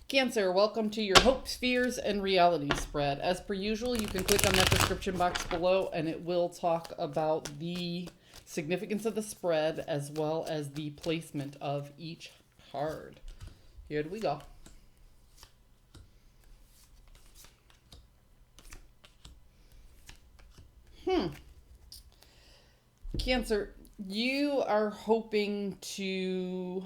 Cancer, welcome to your hopes, fears, and reality spread. As per usual, you can click on that description box below and it will talk about the significance of the spread as well as the placement of each card. Here we go. Cancer, you are hoping to...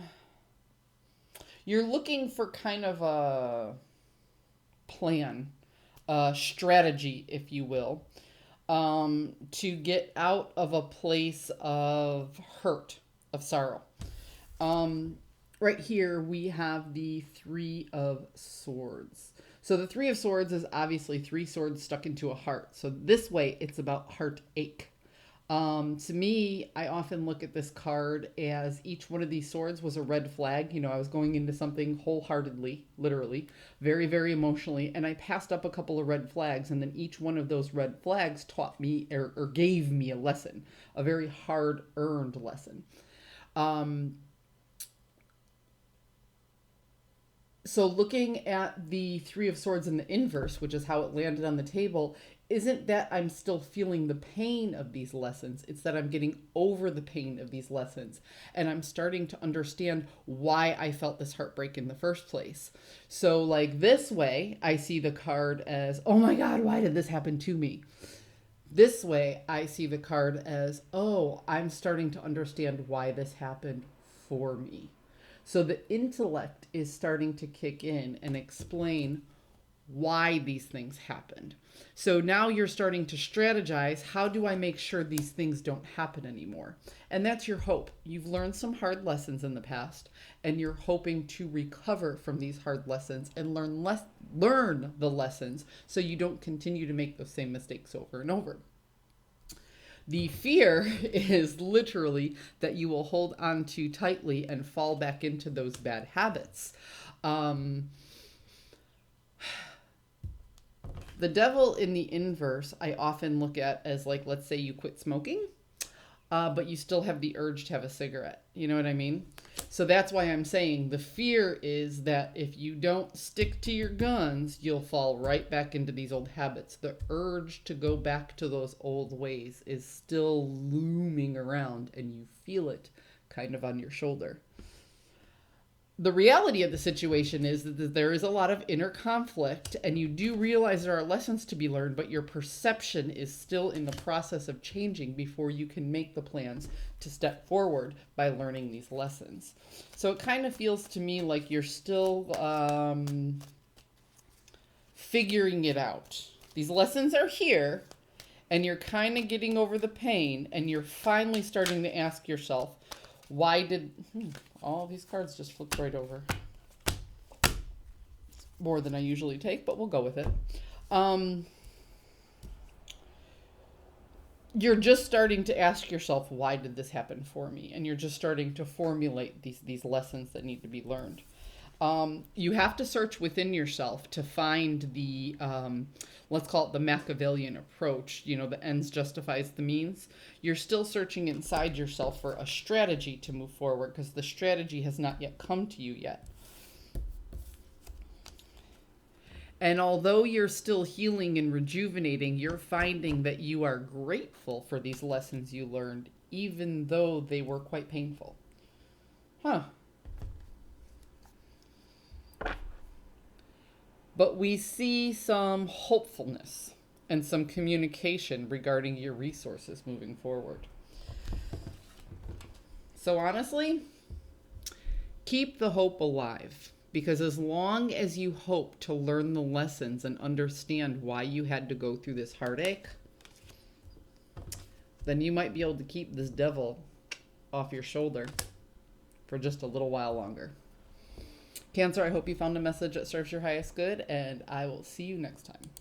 You're looking for kind of a plan, a strategy, if you will, to get out of a place of hurt, of sorrow. Right here, we have the Three of Swords. So the Three of Swords is obviously three swords stuck into a heart. So this way, it's about heartache. To me, I often look at this card as each one of these swords was a red flag. You know, I was going into something wholeheartedly, literally, very, very emotionally, and I passed up a couple of red flags, and then each one of those red flags taught me or gave me a lesson, a very hard-earned lesson. So looking at the Three of Swords in the inverse, which is how it landed on the table, isn't that I'm still feeling the pain of these lessons. It's that I'm getting over the pain of these lessons. And I'm starting to understand why I felt this heartbreak in the first place. So like this way, I see the card as, oh my God, why did this happen to me? This way, I see the card as, oh, I'm starting to understand why this happened for me. So the intellect is starting to kick in and explain why these things happened. So now you're starting to strategize, how do I make sure these things don't happen anymore? And that's your hope. You've learned some hard lessons in the past, and you're hoping to recover from these hard lessons and learn the lessons so you don't continue to make those same mistakes over and over. The fear is literally that you will hold on too tightly and fall back into those bad habits. The devil in the inverse, I often look at as like, let's say you quit smoking, but you still have the urge to have a cigarette. You know what I mean? So that's why I'm saying the fear is that if you don't stick to your guns, you'll fall right back into these old habits. The urge to go back to those old ways is still looming around and you feel it kind of on your shoulder. The reality of the situation is that there is a lot of inner conflict and you do realize there are lessons to be learned, but your perception is still in the process of changing before you can make the plans to step forward by learning these lessons. So it kind of feels to me like you're still figuring it out. These lessons are here and you're kind of getting over the pain and you're finally starting to ask yourself, why did... all these cards just flipped right over. It's more than I usually take, but we'll go with it. You're just starting to ask yourself, why did this happen for me? And you're just starting to formulate these lessons that need to be learned. You have to search within yourself to find the, let's call it the Machiavellian approach, you know, the ends justifies the means. You're still searching inside yourself for a strategy to move forward because the strategy has not yet come to you yet. And although you're still healing and rejuvenating, you're finding that you are grateful for these lessons you learned, even though they were quite painful. Huh. But we see some hopefulness and some communication regarding your resources moving forward. So honestly, keep the hope alive, because as long as you hope to learn the lessons and understand why you had to go through this heartache, then you might be able to keep this devil off your shoulder for just a little while longer. Cancer, I hope you found a message that serves your highest good, and I will see you next time.